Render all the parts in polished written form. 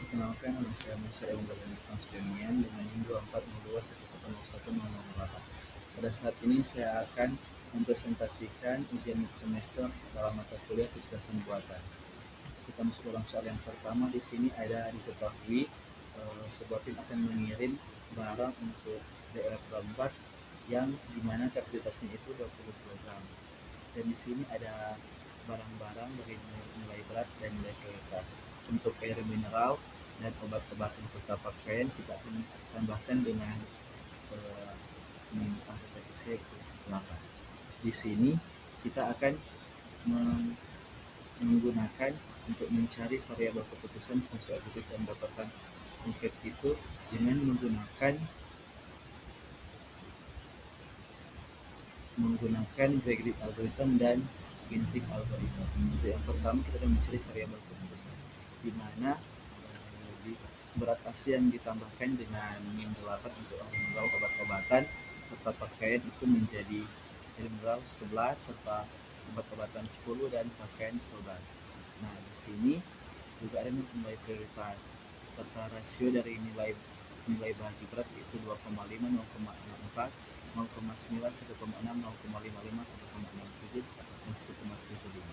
Perkenalkan, nama saya Musa Ewang Demian dengan NIM 2402110108. Pada saat ini saya akan mempresentasikan ujian mid semester dalam mata kuliah kecerdasan buatan. Kita masuk dalam soal yang pertama. Di sini ada diketahui sebuah tim akan mengirim barang untuk daerah Babat yang dimana kapasitasnya itu 20 kg. Dan di sini ada barang-barang dari nilai berat dan nilai prioritas. Untuk air mineral dan obat-obatan serta pakaian kita akan tambahkan dengan angka itu 8. Di sini kita akan menggunakan untuk mencari variabel keputusan fungsi objektif dan batasan konkret itu dengan menggunakan Gregg algorithm dan Ginting algorithm. Untuk yang pertama kita akan mencari variabel keputusan, di mana berat asli yang ditambahkan dengan min 8 untuk mineral obat-obatan serta pakaian itu menjadi mineral 11 serta obat-obatan 10 dan pakaian 11. Nah, di sini juga ada nilai prioritas serta rasio dari nilai bagi berat yaitu 2,5, 0,64, 0,9, 1,6, 0,55, 1,67, dan 1,75.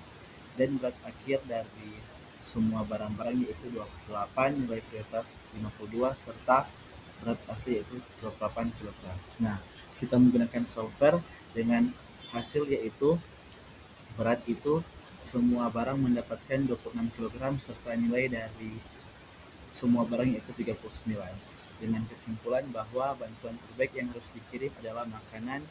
Dan berat akhir dari semua barang-barang yaitu 28, nilai prioritas 52, serta berat asli yaitu 28 kg. Nah, kita menggunakan solver dengan hasil yaitu berat itu semua barang mendapatkan 26 kg serta nilai dari semua barang yaitu 39. Dengan kesimpulan bahwa bantuan terbaik yang harus dikirim adalah makanan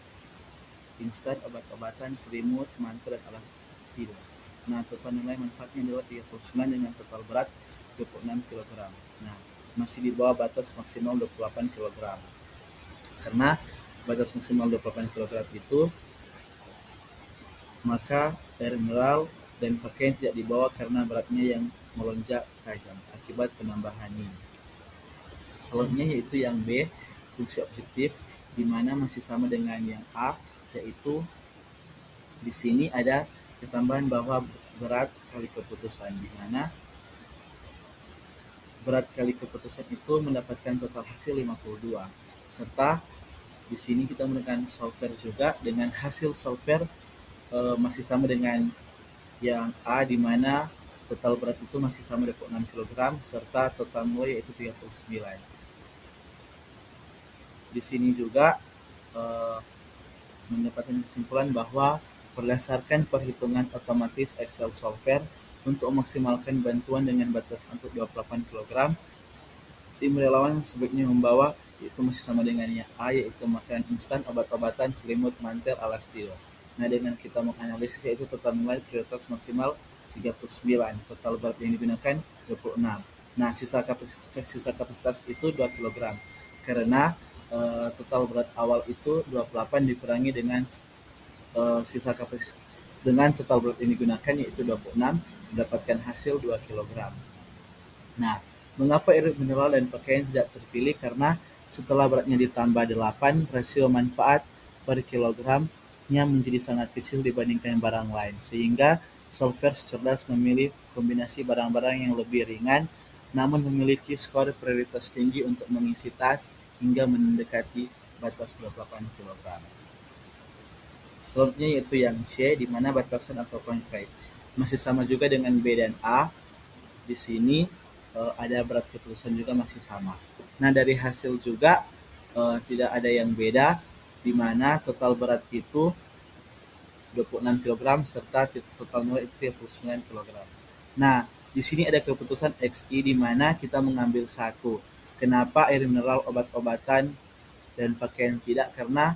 instan, obat-obatan, selimut, mantel, dan alas tidur. Nah, total nilai manfaatnya adalah 39 dengan total berat 26 kg. Nah, masih di bawah batas maksimal 28 kg. Karena batas maksimal 28 kg itu, maka air mineral dan pakaian tidak dibawa karena beratnya yang melonjak tajam akibat penambahan ini. Selanjutnya yaitu yang B, fungsi objektif, di mana masih sama dengan yang A, yaitu di sini ada ketambahan bahwa berat kali keputusan, di mana berat kali keputusan itu mendapatkan total hasil 52. Serta di sini kita menggunakan solver juga dengan hasil solver masih sama dengan yang A, di mana total berat itu masih sama 26 kg serta total nilai yaitu 39. Di sini juga mendapatkan kesimpulan bahwa berdasarkan perhitungan otomatis Excel solver untuk memaksimalkan bantuan dengan batas untuk 28 kg, tim relawan sebaiknya membawa itu masih sama dengan yang A, yaitu makanan instan, obat-obatan, selimut, mantel, alas tidur. Nah, dengan kita menganalisis yaitu total nilai prioritas maksimal 39, total berat yang digunakan 26. Nah, sisa kapasitas itu 2 kg. Karena total berat awal itu 28 dikurangi dengan sisa kapasitas dengan total berat yang digunakan yaitu 26, mendapatkan hasil 2 kg. Nah, mengapa air mineral dan pakaian tidak terpilih? Karena setelah beratnya ditambah 8, rasio manfaat per kilogramnya menjadi sangat kecil dibandingkan barang lain, sehingga solver cerdas memilih kombinasi barang-barang yang lebih ringan namun memiliki skor prioritas tinggi untuk mengisi tas hingga mendekati batas 28 kg. Selanjutnya yaitu yang C, di mana batasan atau konkret. Masih sama juga dengan B dan A. Di sini ada berat keputusan juga masih sama. Nah, dari hasil juga tidak ada yang beda, di mana total berat itu 26 kg serta total nilai itu 39 kg. Nah, di sini ada keputusan XI, di mana kita mengambil satu. Kenapa air mineral, obat-obatan, dan pakaian tidak? Karena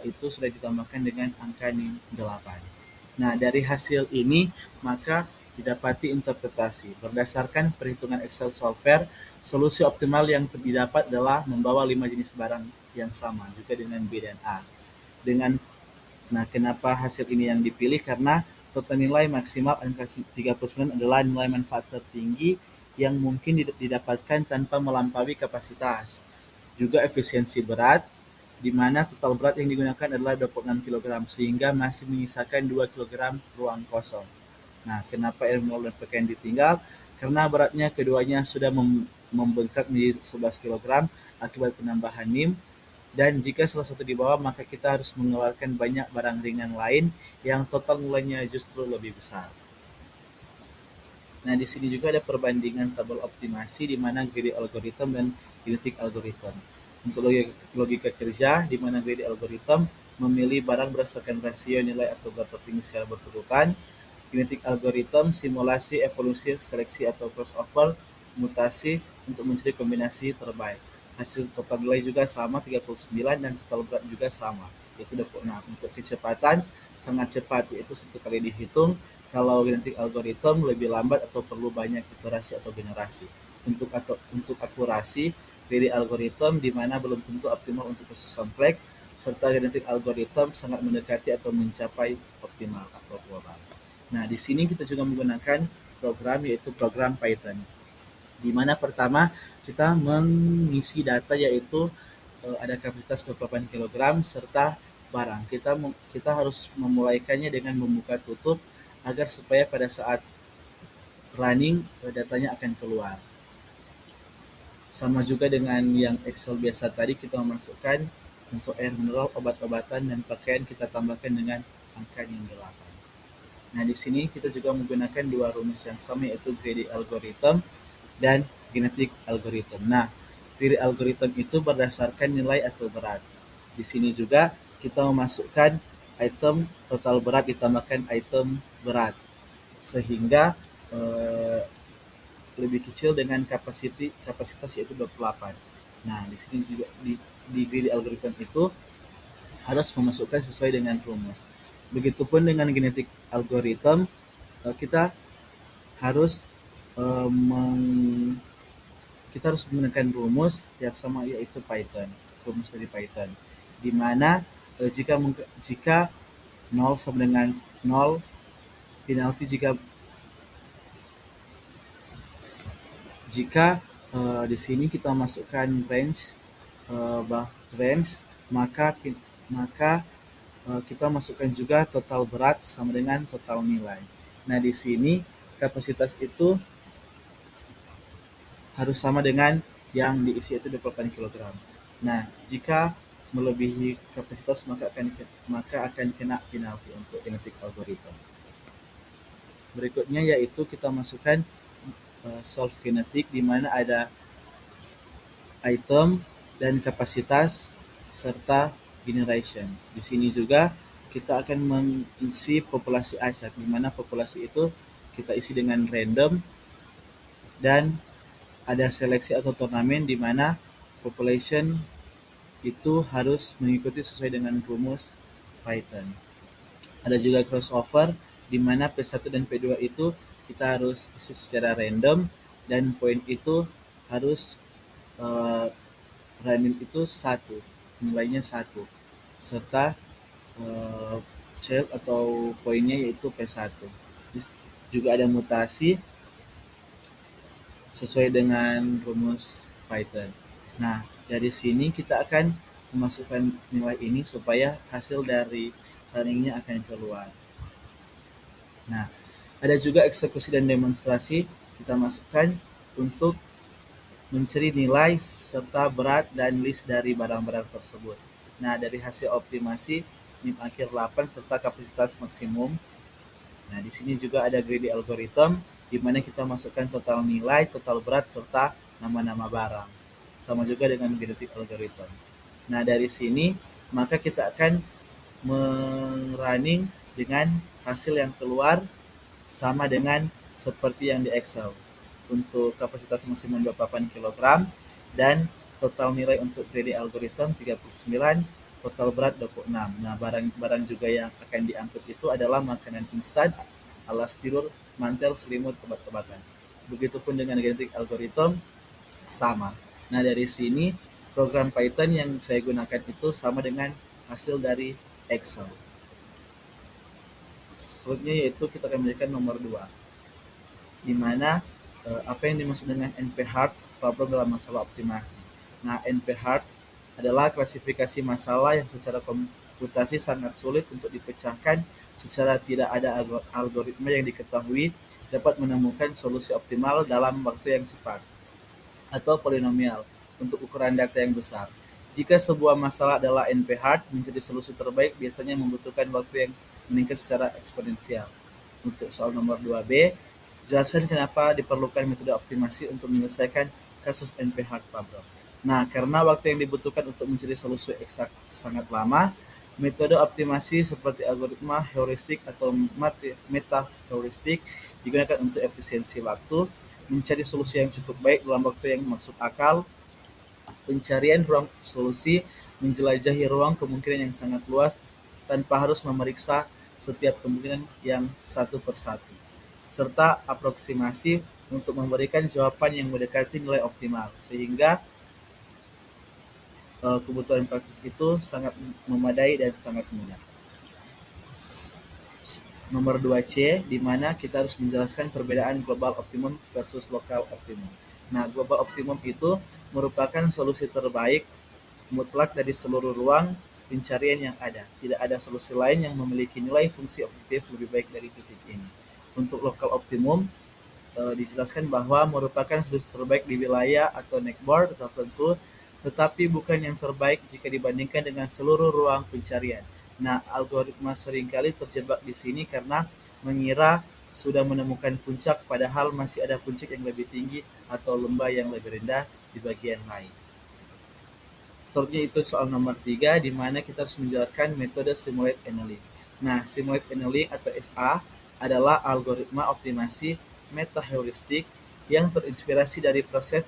itu sudah ditambahkan dengan angka 8. Nah, dari hasil ini maka didapati interpretasi. Berdasarkan perhitungan Excel solver, solusi optimal yang didapat adalah membawa 5 jenis barang yang sama, juga dengan B dan A. Nah, kenapa hasil ini yang dipilih? Karena total nilai maksimal angka 39 adalah nilai manfaat tertinggi yang mungkin didapatkan tanpa melampaui kapasitas. Juga efisiensi berat, di mana total berat yang digunakan adalah 26 kg, sehingga masih menyisakan 2 kg ruang kosong. Nah, kenapa air mineral dan pakaian ditinggal? karena beratnya keduanya sudah membengkak menjadi 11 kg akibat penambahan NIM, dan jika salah satu di bawah maka kita harus mengeluarkan banyak barang ringan lain yang total nilainya justru lebih besar. Nah, di sini juga ada perbandingan tabel optimasi di mana greedy algorithm dan kinetic algorithm. Untuk logika kerja, di mana greedy algorithm memilih barang berdasarkan rasio nilai atau berat tertinggi secara berturutan. Kinetic algorithm simulasi, evolusi, seleksi atau crossover, mutasi untuk mencari kombinasi terbaik. Hasil total nilai juga sama 39 dan total berat juga sama, yaitu 26. Untuk kecepatan sangat cepat, yaitu satu kali dihitung. Kalau genetik algorithm lebih lambat atau perlu banyak iterasi atau generasi. Untuk akurasi, greedy algorithm di mana belum tentu optimal untuk proses kompleks, serta genetik algorithm sangat mendekati atau mencapai optimal atau global. Nah, di sini kita juga menggunakan program, yaitu program Python, di mana pertama kita mengisi data, yaitu ada kapasitas 28 kg serta barang. Kita harus memulaikannya dengan membuka tutup agar supaya pada saat running datanya akan keluar. Sama juga dengan yang Excel biasa tadi, kita memasukkan untuk air mineral, obat-obatan, dan pakaian kita tambahkan dengan angka yang 8. Nah, di sini kita juga menggunakan dua rumus yang sama, yaitu greedy algorithm dan genetic algorithm. Nah, greedy algorithm itu berdasarkan nilai atau berat. Di sini juga kita memasukkan item total berat ditambahkan item berat, sehingga lebih kecil dengan kapasitas yaitu 28. Nah, di sini juga di greedy algorithm itu harus memasukkan sesuai dengan rumus. Begitupun dengan genetic algorithm, kita harus menekan rumus yang sama, yaitu Python, rumus dari Python, di mana jika 0 sama dengan 0, penalti jika di sini kita masukkan range, maka kita masukkan juga total berat sama dengan total nilai. Nah, di sini kapasitas itu harus sama dengan yang diisi, itu 28 kg. Nah, jika melebihi kapasitas maka akan kena penalti untuk genetic algorithm. Berikutnya yaitu kita masukkan solve kinetic, di mana ada item dan kapasitas serta generation. Di sini juga kita akan mengisi populasi acak, di mana populasi itu kita isi dengan random, dan ada seleksi atau turnamen di mana population itu harus mengikuti sesuai dengan rumus Python. Ada juga crossover, di mana P1 dan P2 itu kita harus isi secara random, dan poin itu harus random itu 1, nilainya 1, serta child atau poinnya yaitu P1. Juga ada mutasi sesuai dengan rumus Python. Nah, dari sini kita akan memasukkan nilai ini supaya hasil dari runningnya akan keluar. Nah, ada juga eksekusi dan demonstrasi, kita masukkan untuk mencari nilai serta berat dan list dari barang-barang tersebut. Nah, dari hasil optimasi NIM akhir 8 serta kapasitas maksimum. Nah, di sini juga ada greedy algorithm, di mana kita masukkan total nilai, total berat, serta nama-nama barang. Sama juga dengan genetic algorithm. Nah, dari sini maka kita akan merunning dengan hasil yang keluar sama dengan seperti yang di Excel. Untuk kapasitas maksimum 28 kg dan total nilai untuk greedy algorithm 39, total berat 26. Nah, barang juga yang akan diangkut itu adalah makanan instan, alas tidur, mantel, selimut, obat-obatan. Begitupun dengan genetic algorithm sama. Nah, dari sini program Python yang saya gunakan itu sama dengan hasil dari Excel. Selanjutnya yaitu kita akan menjadikan nomor 2, di mana apa yang dimaksud dengan NP-hard, problem dalam masalah optimasi. Nah, NP-hard adalah klasifikasi masalah yang secara komputasi sangat sulit untuk dipecahkan secara tidak ada algoritma yang diketahui dapat menemukan solusi optimal dalam waktu yang cepat, atau polinomial untuk ukuran data yang besar. Jika sebuah masalah adalah NP-hard, mencari solusi terbaik biasanya membutuhkan waktu yang meningkat secara eksponensial. Untuk soal nomor 2B, jelaskan kenapa diperlukan metode optimasi untuk menyelesaikan kasus NP-hard problem. Nah, karena waktu yang dibutuhkan untuk mencari solusi eksak sangat lama, metode optimasi seperti algoritma heuristik atau meta-heuristik digunakan untuk efisiensi waktu, mencari solusi yang cukup baik dalam waktu yang masuk akal, pencarian ruang solusi, menjelajahi ruang kemungkinan yang sangat luas tanpa harus memeriksa setiap kemungkinan yang satu persatu, serta aproksimasi untuk memberikan jawaban yang mendekati nilai optimal, sehingga kebutuhan praktis itu sangat memadai dan sangat mudah. Nomor 2C, di mana kita harus menjelaskan perbedaan global optimum versus lokal optimum. Nah, global optimum itu merupakan solusi terbaik mutlak dari seluruh ruang pencarian yang ada. Tidak ada solusi lain yang memiliki nilai fungsi objektif lebih baik dari titik ini. Untuk lokal optimum, dijelaskan bahwa merupakan solusi terbaik di wilayah atau neckboard tertentu, tetapi bukan yang terbaik jika dibandingkan dengan seluruh ruang pencarian. Nah, algoritma seringkali terjebak di sini karena mengira sudah menemukan puncak, padahal masih ada puncak yang lebih tinggi atau lembah yang lebih rendah di bagian lain. Seterusnya itu soal nomor 3, di mana kita harus menjalankan metode simulate annealing. Nah, simulate annealing atau SA adalah algoritma optimasi meta-heuristik yang terinspirasi dari proses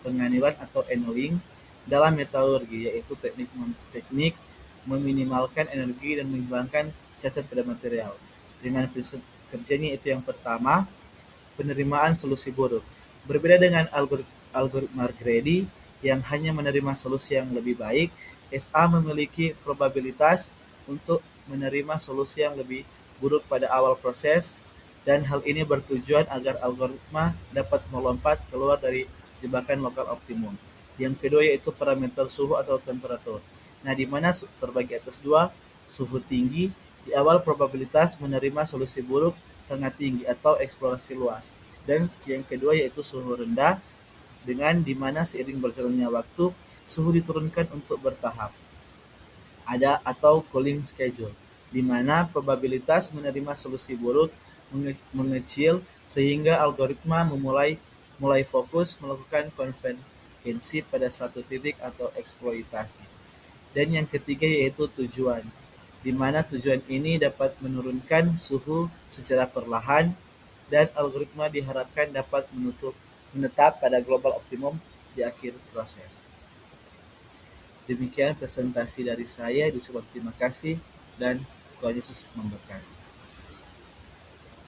penganilan atau annealing dalam metalurgi, yaitu teknik meminimalkan energi dan menghilangkan cacat pada material. Dengan prinsip kerjanya itu yang pertama, penerimaan solusi buruk. Berbeda dengan algoritma greedy yang hanya menerima solusi yang lebih baik, SA memiliki probabilitas untuk menerima solusi yang lebih buruk pada awal proses, dan hal ini bertujuan agar algoritma dapat melompat keluar dari jebakan lokal optimum. Yang kedua yaitu parameter suhu atau temperatur. Nah, di mana terbagi atas dua, suhu tinggi di awal probabilitas menerima solusi buruk sangat tinggi atau eksplorasi luas. Dan yang kedua yaitu suhu rendah, dengan di mana seiring berjalannya waktu suhu diturunkan untuk bertahap. Ada atau cooling schedule, di mana probabilitas menerima solusi buruk mengecil sehingga algoritma mulai fokus melakukan konvergensi pada satu titik atau eksploitasi. Dan yang ketiga yaitu tujuan, di mana tujuan ini dapat menurunkan suhu secara perlahan, dan algoritma diharapkan dapat menetap pada global optimum di akhir proses. Demikian presentasi dari saya, diucapkan terima kasih dan Tuhan Yesus memberkati.